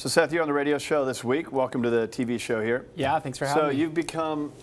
So Seth, you're on the radio show this week. Welcome to the TV show here. Yeah, thanks for having me. So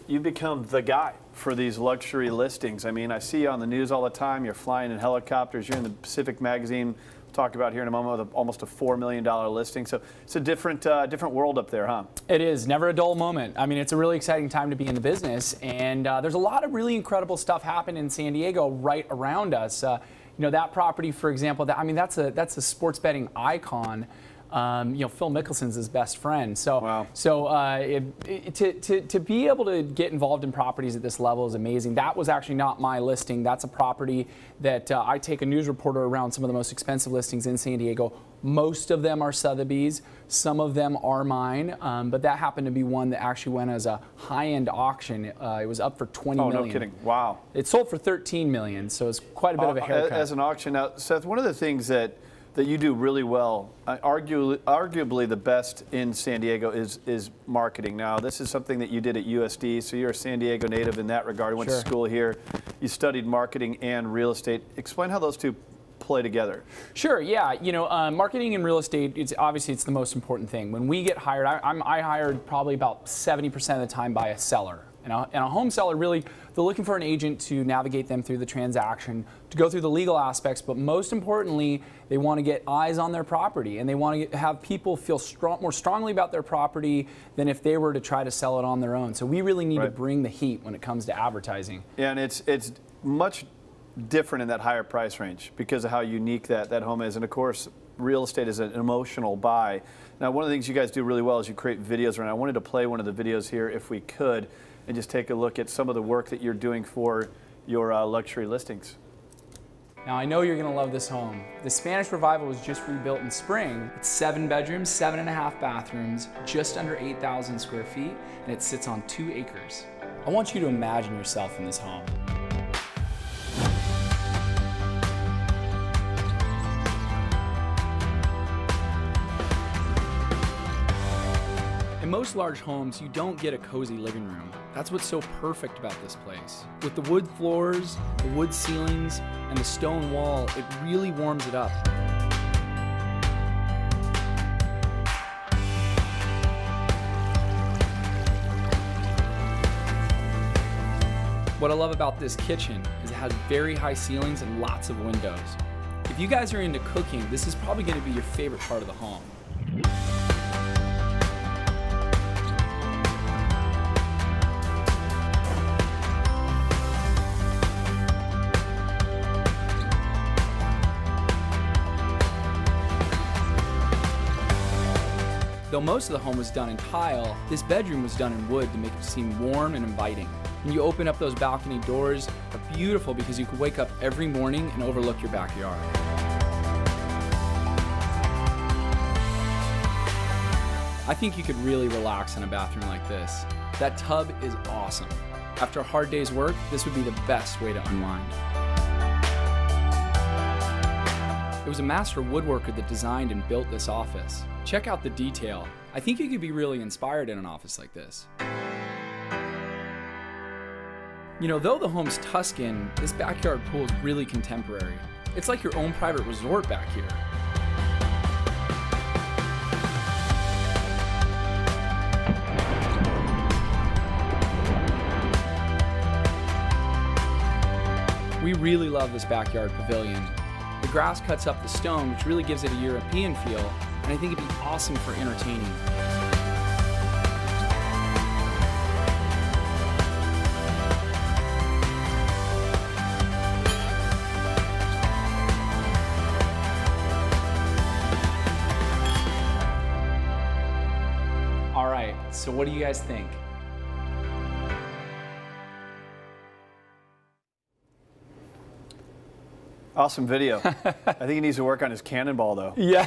you've become the guy for these luxury listings. I mean, I see you on the news all the time. You're flying in helicopters. You're in the Pacific Magazine. We'll talk about here in a moment with almost a $4 million listing. So it's a different world up there, huh? It is. Never a dull moment. I mean, it's a really exciting time to be in the business, and there's a lot of really incredible stuff happening in San Diego right around us. You know, that property, for example, that's a sports betting icon. You know, Phil Mickelson's his best friend. So, wow. To be able to get involved in properties at this level is amazing. That was actually not my listing. That's a property that I take a news reporter around some of the most expensive listings in San Diego. Most of them are Sotheby's. Some of them are mine. But that happened to be one that actually went as a high-end auction. It was up for $20 million. Oh, no kidding. Wow. It sold for $13 million, so it's quite a bit of a haircut. As an auction. Now, Seth, one of the things that you do really well, arguably the best in San Diego, is marketing. Now, this is something that you did at USD, so you're a San Diego native in that regard. You went to school here. You studied marketing and real estate. Explain how those two play together. Sure, yeah. You know, marketing and real estate, it's the most important thing. When we get hired, I hired probably about 70% of the time by a seller. And a home seller, really, they're looking for an agent to navigate them through the transaction, to go through the legal aspects, but most importantly, they want to get eyes on their property, and they want to have people feel more strongly about their property than if they were to try to sell it on their own. So we really need to bring the heat when it comes to advertising. Yeah, and it's much different in that higher price range because of how unique that home is. And of course, real estate is an emotional buy. Now, one of the things you guys do really well is you create videos around. I wanted to play one of the videos here if we could, and just take a look at some of the work that you're doing for your luxury listings. Now, I know you're going to love this home. The Spanish Revival was just rebuilt in spring. It's 7 bedrooms, 7.5 bathrooms, just under 8,000 square feet, and it sits on 2 acres. I want you to imagine yourself in this home. In most large homes, you don't get a cozy living room. That's what's so perfect about this place. With the wood floors, the wood ceilings, and the stone wall, it really warms it up. What I love about this kitchen is it has very high ceilings and lots of windows. If you guys are into cooking, this is probably going to be your favorite part of the home. Though most of the home was done in tile, this bedroom was done in wood to make it seem warm and inviting. When you open up those balcony doors, they're beautiful because you can wake up every morning and overlook your backyard. I think you could really relax in a bathroom like this. That tub is awesome. After a hard day's work, this would be the best way to unwind. It was a master woodworker that designed and built this office. Check out the detail. I think you could be really inspired in an office like this. You know, though the home's Tuscan, this backyard pool is really contemporary. It's like your own private resort back here. We really love this backyard pavilion. The grass cuts up the stone, which really gives it a European feel, and I think it'd be awesome for entertaining. All right, so what do you guys think? Awesome video. I think he needs to work on his cannonball, though. Yeah,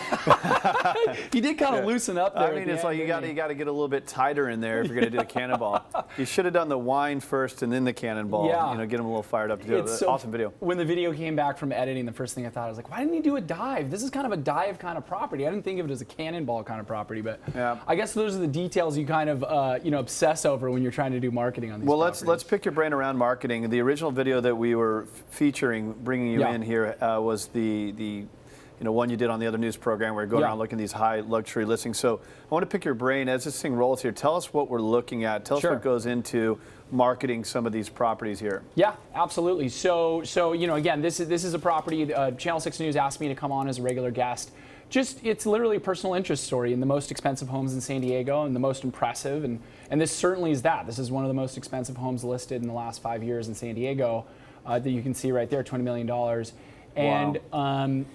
he did kind of looson up there. I mean, it's like you got to get a little bit tighter in there if you're going to do the cannonball. You should have done the wine first and then the cannonball. Yeah. You know, get him a little fired up to do it. So awesome video. When the video came back from editing, the first thing I thought, I was like, why didn't he do a dive? This is kind of a dive kind of property. I didn't think of it as a cannonball kind of property, but yeah. I guess those are the details you kind of you know, obsess over when you're trying to do marketing on these properties. Let's pick your brain around marketing. The original video that we were featuring, bringing you in here, was the one you did on the other news program where you're going around looking at these high luxury listings. So I want to pick your brain as this thing rolls here. Tell us what we're looking at. Tell us what goes into marketing some of these properties here. Yeah, absolutely. So again, this is a property. Channel 6 News asked me to come on as a regular guest. It's literally a personal interest story in the most expensive homes in San Diego and the most impressive, and this certainly is that. This is one of the most expensive homes listed in the last 5 years in San Diego that you can see right there, $20 million. And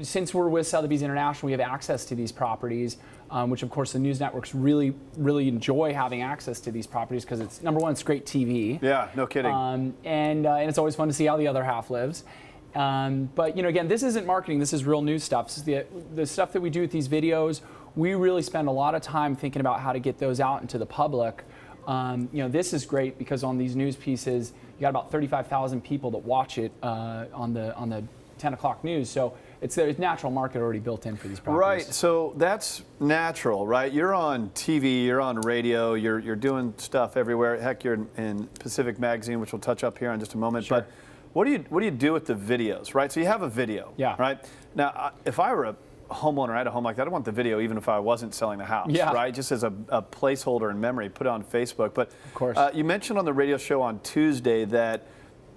since we're with Sotheby's International, we have access to these properties, which of course the news networks really enjoy having access to these properties because it's, number one, it's great TV. Yeah, no kidding. And it's always fun to see how the other half lives. But again, this isn't marketing. This is real news stuff. This is the stuff that we do with these videos. We really spend a lot of time thinking about how to get those out into the public. This is great because on these news pieces, you got about 35,000 people that watch it on the 10 o'clock news. So it's a natural market already built in for these properties. Right. So that's natural, right? You're on TV, you're on radio, you're doing stuff everywhere. Heck, you're in Pacific Magazine, which we'll touch up here in just a moment. Sure. But what do you do with the videos, right? So you have a video, right? Now, if I were a homeowner, I had a home like that, I'd want the video even if I wasn't selling the house, right? Just as a placeholder in memory, put it on Facebook. But of course. You mentioned on the radio show on Tuesday that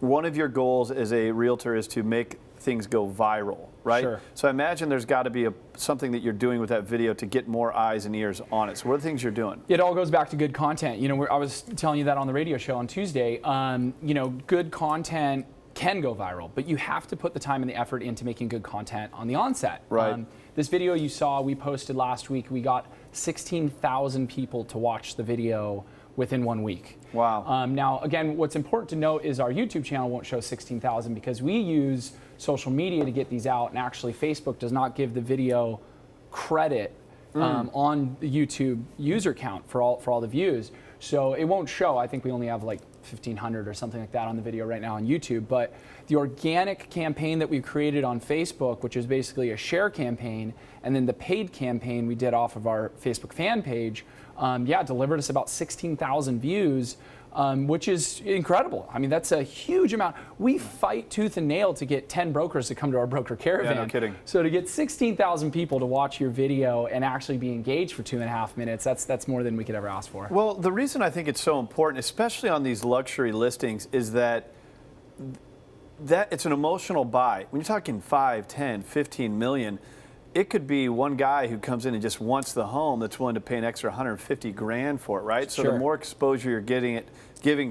one of your goals as a realtor is to make things go viral, right? Sure. So I imagine there's got to be something that you're doing with that video to get more eyes and ears on it. So what are the things you're doing? It all goes back to good content. I was telling you that on the radio show on Tuesday. Good content can go viral, but you have to put the time and the effort into making good content on the onset. Right. This video you saw, we posted last week. We got 16,000 people to watch the video within 1 week. Wow. Now, again, what's important to note is our YouTube channel won't show 16,000 because we use social media to get these out, and actually Facebook does not give the video credit on the YouTube user count for all the views. So it won't show. I think we only have like 1,500 or something like that on the video right now on YouTube. But the organic campaign that we created on Facebook, which is basically a share campaign, and then the paid campaign we did off of our Facebook fan page, delivered us about 16,000 views, which is incredible. I mean, that's a huge amount. We fight tooth and nail to get 10 brokers to come to our broker caravan. Yeah, no kidding. So to get 16,000 people to watch your video and actually be engaged for 2.5 minutes, that's more than we could ever ask for. Well, the reason I think it's so important, especially on these luxury listings, is that it's an emotional buy. When you're talking 5, 10, 15 million, it could be one guy who comes in and just wants the home that's willing to pay an extra 150 grand for it, right? So the more exposure you're giving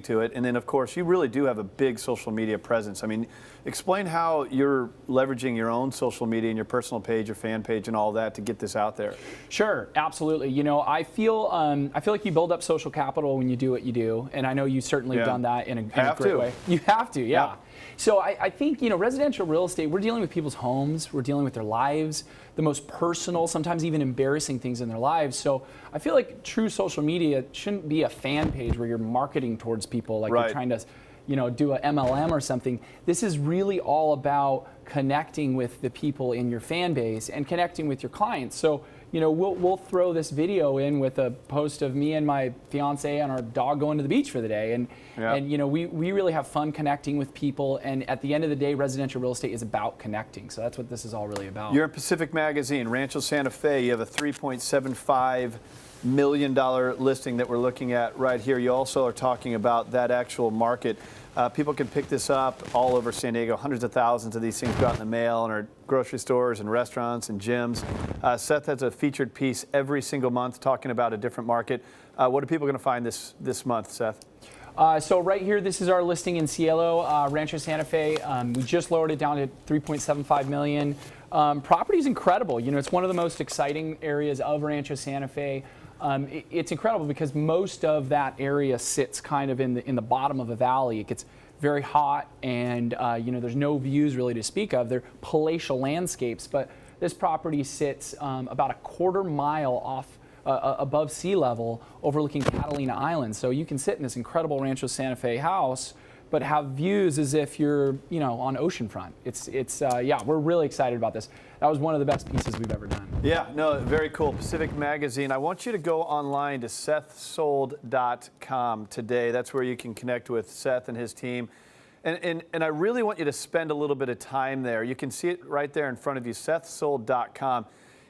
to it, and then of course you really do have a big social media presence. I mean, explain how you're leveraging your own social media and your personal page, your fan page, and all that to get this out there. Sure, absolutely. I feel like you build up social capital when you do what you do, and I know you certainly have done that in a great way. You have to, yeah. So I think, residential real estate, we're dealing with people's homes, we're dealing with their lives, the most personal, sometimes even embarrassing things in their lives. So I feel like true social media shouldn't be a fan page where you're marketing towards people like you're trying to, do a MLM or something. This is really all about connecting with the people in your fan base and connecting with your clients. So, we'll throw this video in with a post of me and my fiance and our dog going to the beach for the day. And we really have fun connecting with people. And at the end of the day, residential real estate is about connecting. So that's what this is all really about. You're in Pacific Magazine, Rancho Santa Fe. You have a $3.75 million listing that we're looking at right here. You also are talking about that actual market. People can pick this up all over San Diego. Hundreds of thousands of these things go out in the mail in our grocery stores and restaurants and gyms. Seth has a featured piece every single month talking about a different market. What are people going to find this month, Seth? So right here, this is our listing in Cielo, Rancho Santa Fe. We just lowered it down to $3.75 million. Property's incredible. It's one of the most exciting areas of Rancho Santa Fe. It's incredible because most of that area sits kind of in the bottom of a valley. It gets very hot, and there's no views really to speak of. They're palatial landscapes, but this property sits about a quarter mile off above sea level, overlooking Catalina Island. So you can sit in this incredible Rancho Santa Fe house, but have views as if you're, on oceanfront. We're really excited about this. That was one of the best pieces we've ever done. Yeah, no, very cool. Pacific Magazine. I want you to go online to SethSold.com today. That's where you can connect with Seth and his team And I really want you to spend a little bit of time there. You can see it right there in front of you, SethSold.com.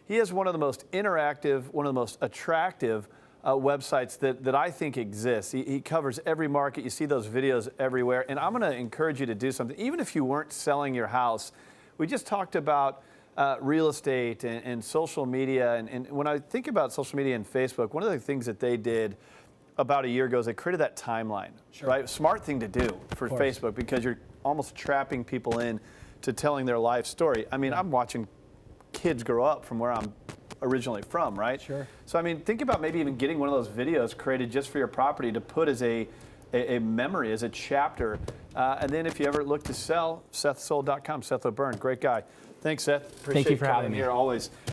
He has one of the most interactive, one of the most attractive websites that I think exists. He covers every market. You see those videos everywhere. And I'm going to encourage you to do something. Even if you weren't selling your house, we just talked about real estate and social media. And when I think about social media and Facebook, one of the things that they did about a year ago is they created that timeline, right? Smart thing to do for Facebook, because you're almost trapping people in to telling their life story. I mean, I'm watching kids grow up from where I'm originally from, right? Sure. So I mean, think about maybe even getting one of those videos created just for your property to put as a memory, as a chapter. And then if you ever look to sell, SethSold.com, Seth O'Byrne, great guy. Thanks, Seth. Appreciate Thank you for coming having me here always.